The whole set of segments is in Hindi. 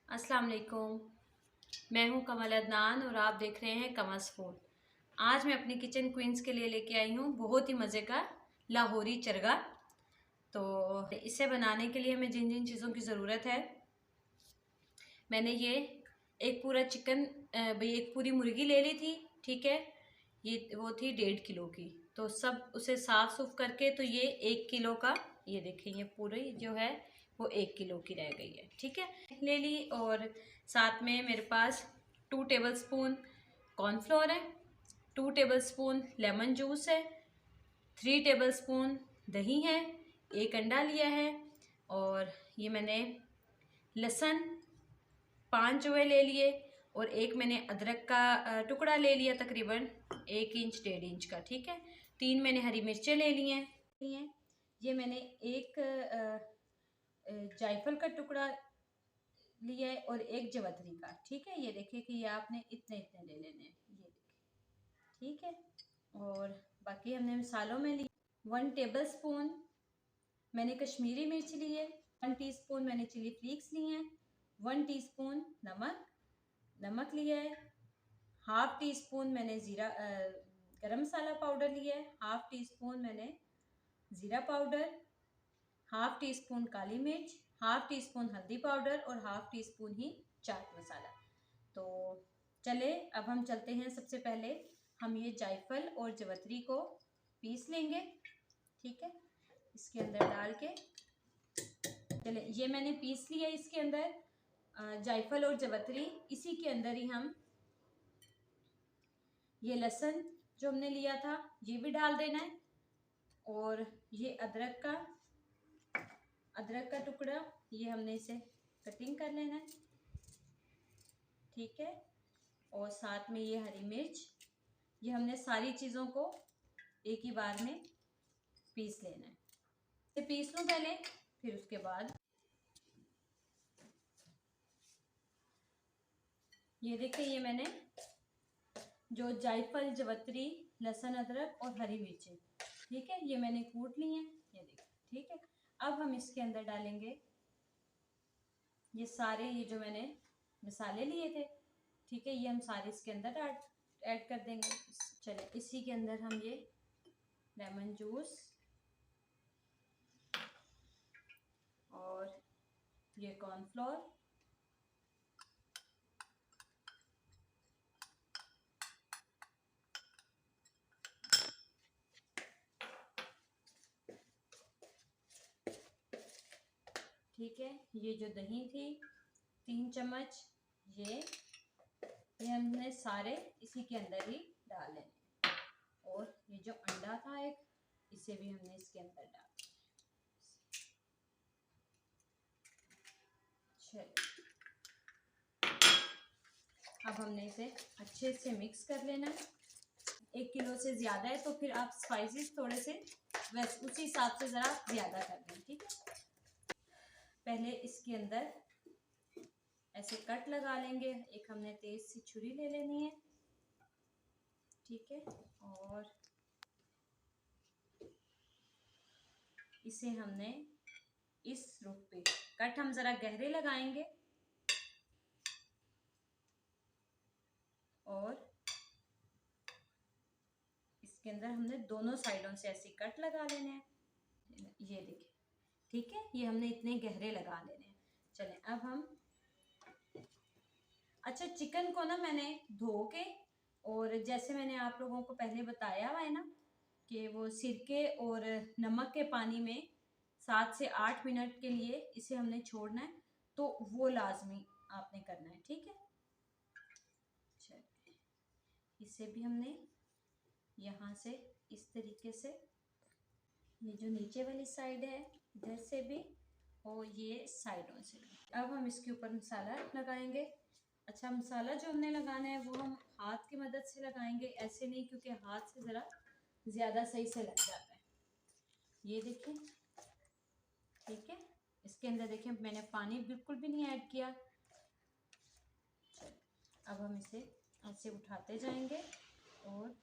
अस्सलाम वालेकुम। मैं हूं कमल अदनान और आप देख रहे हैं कमस फूड। आज मैं अपनी किचन क्वींस के लिए लेके आई हूं बहुत ही मज़े का लाहौरी चरगा। तो इसे बनाने के लिए हमें जिन जिन चीज़ों की ज़रूरत है, मैंने ये एक पूरा चिकन एक पूरी मुर्गी ले ली थी। ठीक है, ये वो थी 1.5 किलो की। तो सब उसे साफ़ सूफ करके, तो ये 1 किलो का, ये देखें ये पूरी जो है वो 1 किलो की रह गई है। ठीक है, ले ली। और साथ में मेरे पास 2 टेबल स्पून कॉर्नफ्लोर है, 2 टेबल स्पून लेमन जूस है, 3 टेबल स्पून दही है, 1 अंडा लिया है। और ये मैंने लहसुन 5 चुवे ले लिए, और एक मैंने अदरक का टुकड़ा ले लिया, तकरीबन 1 इंच 1.5 इंच का। ठीक है, 3 मैंने हरी मिर्चें ले ली हैं। ये मैंने एक जायफल का टुकड़ा लिया है और एक जवतरी का। ठीक है, ये देखिए कि ये आपने इतने इतने ले लेने हैं, ये देखिए। ठीक है, और बाकी हमने मसालों में ली 1 टेबल स्पून मैंने कश्मीरी मिर्च ली है, 1 टीस्पून मैंने चिली फ्लेक्स लिए हैं, 1 टीस्पून नमक लिया है, हाफ टी स्पून मैंने गरम मसाला पाउडर लिया है, हाफ टी स्पून मैंने ज़ीरा पाउडर, हाफ टी स्पून काली मिर्च, हाफ टी स्पून हल्दी पाउडर और हाफ टी स्पून ही चाट मसाला। तो चले अब हम चलते हैं। सबसे पहले हम ये जायफल और जवतरी को पीस लेंगे। ठीक है, इसके अंदर डाल के चले, ये मैंने पीस लिया। इसके अंदर जायफल और जवतरी, इसी के अंदर ही हम ये लहसुन जो हमने लिया था ये भी डाल देना है, और ये अदरक का टुकड़ा, ये हमने इसे कटिंग कर लेना है। ठीक है, और साथ में ये हरी मिर्च, ये हमने सारी चीज़ों को एक ही बार में पीस लेना है। इसे पीस लूँ पहले, फिर उसके बाद ये देखिए, ये मैंने जो जायफल जवतरी लहसुन अदरक और हरी मिर्ची, ठीक है, ये मैंने कूट ली हैं, ये देखिए। ठीक है, अब हम इसके अंदर डालेंगे ये सारे, ये जो मैंने मसाले लिए थे। ठीक है, ये हम सारे इसके अंदर ऐड कर देंगे। चले, इसी के अंदर हम ये लेमन जूस और ये कॉर्नफ्लोर, ठीक है, ये जो दही थी 3 चम्मच, ये हमने सारे इसी के अंदर ही डाल लेने। और ये जो अंडा था एक, इसे भी हमने इसके अंदर डाल। अब हमने इसे अच्छे से मिक्स कर लेना। 1 किलो से ज़्यादा है तो फिर आप स्पाइसेस थोड़े से वैसे उसी हिसाब से ज़रा ज़्यादा कर दें। ठीक है, पहले इसके अंदर ऐसे कट लगा लेंगे। एक हमने तेज सी छुरी ले लेनी है। ठीक है, और इसे हमने इस रुख पे कट हम ज़रा गहरे लगाएंगे, और इसके अंदर हमने दोनों साइडों से ऐसे कट लगा लेने हैं। ये देखिए, ठीक है, ये हमने इतने गहरे लगा लेने हैं। चलें, अब हम अच्छा, चिकन को ना मैंने धो के, और जैसे मैंने आप लोगों को पहले बताया हुआ है ना कि वो सिरके और नमक के पानी में 7 से 8 मिनट के लिए इसे हमने छोड़ना है, तो वो लाजमी आपने करना है। ठीक है, चलिए, इसे भी हमने यहाँ से इस तरीके से, ये जो नीचे वाली साइड है इधर से भी, और ये साइडों से भी। अब हम इसके ऊपर मसाला लगाएंगे। अच्छा, मसाला जो हमने लगाना है वो हम हाथ की मदद से लगाएंगे, ऐसे नहीं, क्योंकि हाथ से ज़रा ज़्यादा सही से लग जाता है। ये देखें, ठीक है, इसके अंदर देखें मैंने पानी बिल्कुल भी नहीं ऐड किया। अब हम इसे ऐसे उठाते जाएंगे, और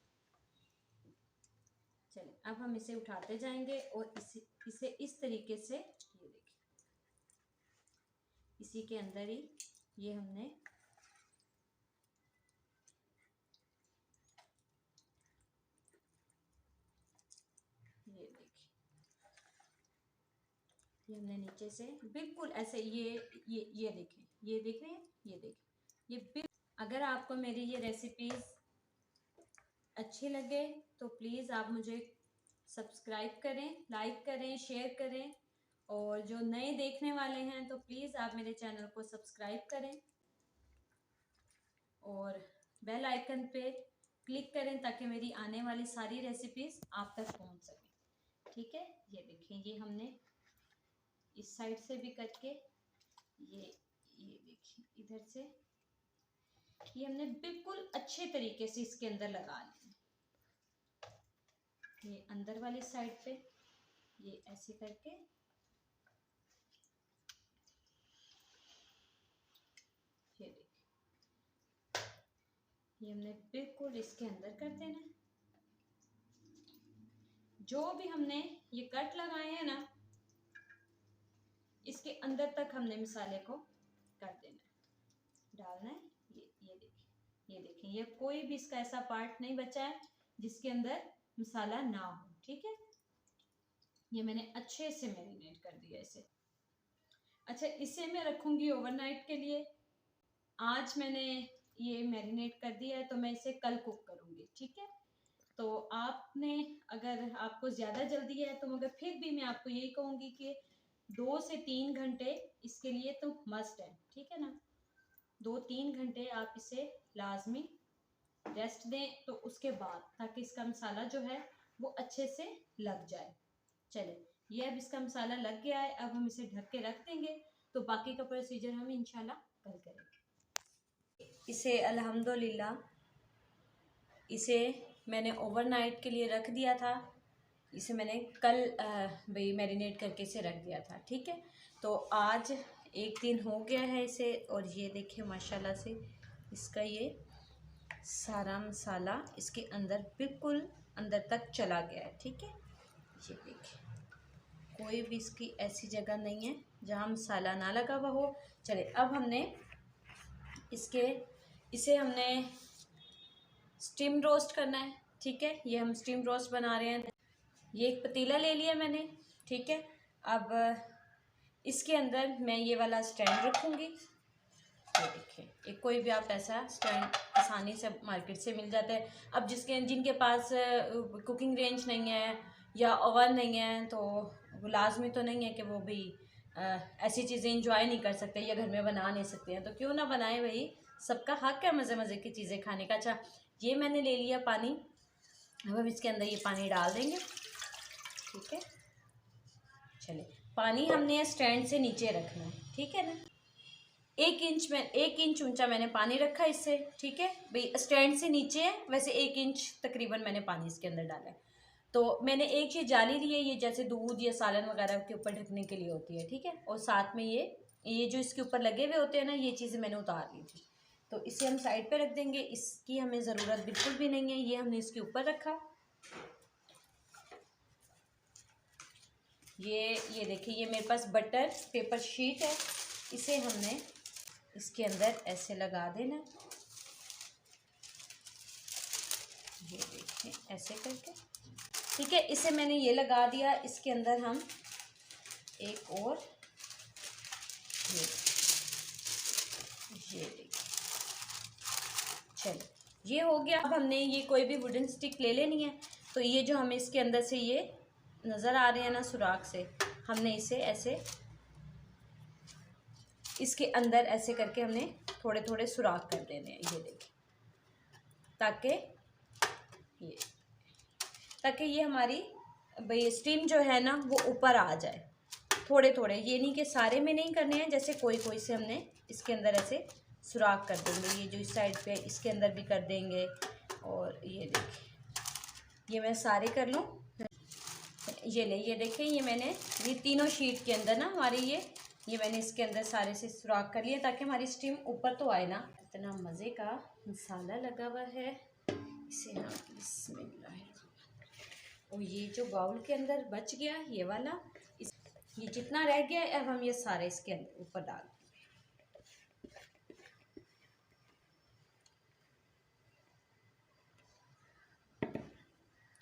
चलिए, अब हम इसे उठाते जाएंगे और इसे इस तरीके से, ये देखिए, इसी के अंदर ही ये हमने ये देखिए, ये हमने नीचे से बिल्कुल ऐसे ये देखें, ये देख रहे हैं, ये देखें, ये अगर आपको मेरी ये रेसिपीज़ अच्छी लगे तो प्लीज़ आप मुझे सब्सक्राइब करें, लाइक करें, शेयर करें, और जो नए देखने वाले हैं तो प्लीज़ आप मेरे चैनल को सब्सक्राइब करें और बेल आइकन पे क्लिक करें ताकि मेरी आने वाली सारी रेसिपीज़ आप तक पहुंच सकें। ठीक है, ये देखिए, ये हमने इस साइड से भी कट के ये देखिए इधर से ये हमने बिल्कुल अच्छे तरीके से इसके अंदर लगा लिया। ये अंदर वाली साइड पे ये ऐसे करके ये देखिए, ये हमने बिल्कुल इसके अंदर कर देना। जो भी हमने ये कट लगाए हैं ना, इसके अंदर तक हमने मसाले को कर देना है, डालना है। ये देखिए, ये कोई भी इसका ऐसा पार्ट नहीं बचा है जिसके अंदर मसाला ना हो। ठीक है, ये मैंने अच्छे से मैरिनेट कर दिया इसे। अच्छा, इसे मैं रखूंगी ओवरनाइट के लिए। आज मैंने ये मैरिनेट कर दिया है तो मैं इसे कल कुक करूंगी। ठीक है, तो आपने अगर आपको ज़्यादा जल्दी है तो मगर फिर भी मैं आपको यही कहूँगी कि 2 से 3 घंटे इसके लिए तो मस्ट है। ठीक है ना, 2-3 घंटे आप इसे लाजमी रेस्ट दें तो उसके बाद, ताकि इसका मसाला जो है वो अच्छे से लग जाए। चले, ये अब इसका मसाला लग गया है, अब हम इसे ढक के रख देंगे। तो बाकी का प्रोसीजर हम इंशाल्लाह कल करेंगे। इसे अल्हम्दुलिल्लाह इसे मैंने ओवरनाइट के लिए रख दिया था। इसे मैंने कल भाई मैरिनेट करके इसे रख दिया था। ठीक है, तो आज एक दिन हो गया है इसे, और ये देखिए माशाल्लाह से इसका ये सारा मसाला इसके अंदर बिल्कुल अंदर तक चला गया है। ठीक है, ये देखिए, कोई भी इसकी ऐसी जगह नहीं है जहाँ मसाला ना लगा हुआ हो। चले, अब हमने इसे हमने स्टीम रोस्ट करना है। ठीक है, ये हम स्टीम रोस्ट बना रहे हैं। ये एक पतीला ले लिया मैंने। ठीक है, अब इसके अंदर मैं ये वाला स्टैंड रखूँगी। ये देखिए, एक कोई भी आप ऐसा स्टैंड आसानी से मार्केट से मिल जाता है। अब जिनके पास कुकिंग रेंज नहीं है या ओवन नहीं है तो वो लाजमी तो नहीं है कि वो भी ऐसी चीज़ें इंजॉय नहीं कर सकते या घर में बना नहीं सकते हैं, तो क्यों ना बनाए भाई, सबका हक है मज़े मज़े की चीज़ें खाने का। अच्छा, ये मैंने ले लिया पानी, अब हम इसके अंदर ये पानी डाल देंगे। ठीक है, चले, पानी हमने स्टैंड से नीचे रखना है। ठीक है ना, 1 इंच ऊंचा मैंने पानी रखा इससे। ठीक है भाई, स्टैंड से नीचे है, वैसे 1 इंच तकरीबन मैंने पानी इसके अंदर डाला है। तो मैंने एक ये जाली ली है, ये जैसे दूध या सालन वगैरह के ऊपर ढकने के लिए होती है। ठीक है, और साथ में ये जो इसके ऊपर लगे हुए होते हैं ना, ये चीज़ें मैंने उतार ली थी, तो इसे हम साइड पे रख देंगे। इसकी हमें ज़रूरत बिल्कुल भी नहीं है, ये हमने इसके ऊपर रखा। ये देखिए, ये मेरे पास बटर पेपर शीट है, इसे हमने इसके अंदर ऐसे लगा देना। ये देखिए, ऐसे करके। ठीक है, इसे मैंने ये लगा दिया। इसके अंदर हम एक और ये देखिए, चलो ये हो गया। अब हमने ये कोई भी वुडन स्टिक ले लेनी है। तो ये जो हमें इसके अंदर से ये नज़र आ रहे हैं ना सुराख से, हमने इसे ऐसे इसके अंदर ऐसे करके हमने थोड़े थोड़े सुराख कर देने हैं। ये देखिए, ताकि ये हमारी भाई स्टीम जो है ना वो ऊपर आ जाए थोड़े थोड़े। ये नहीं कि सारे में नहीं करने हैं, जैसे कोई कोई से हमने इसके अंदर ऐसे सुराख कर देंगे। ये जो इस साइड पे इसके अंदर भी कर देंगे। और ये देखिए, ये मैं सारे कर लूँ। ये देखिए, ये मैंने ये तीनों शीट के अंदर ना हमारी ये मैंने इसके अंदर सारे से सुराख कर लिया ताकि हमारी स्टीम ऊपर तो आए ना। इतना मज़े का मसाला लगा हुआ है, इसे हम बिस्मिल्लाह। और ये जो बाउल के अंदर बच गया ये वाला, ये जितना रह गया अब हम ये सारे इसके अंदर ऊपर डाल देंगे।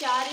4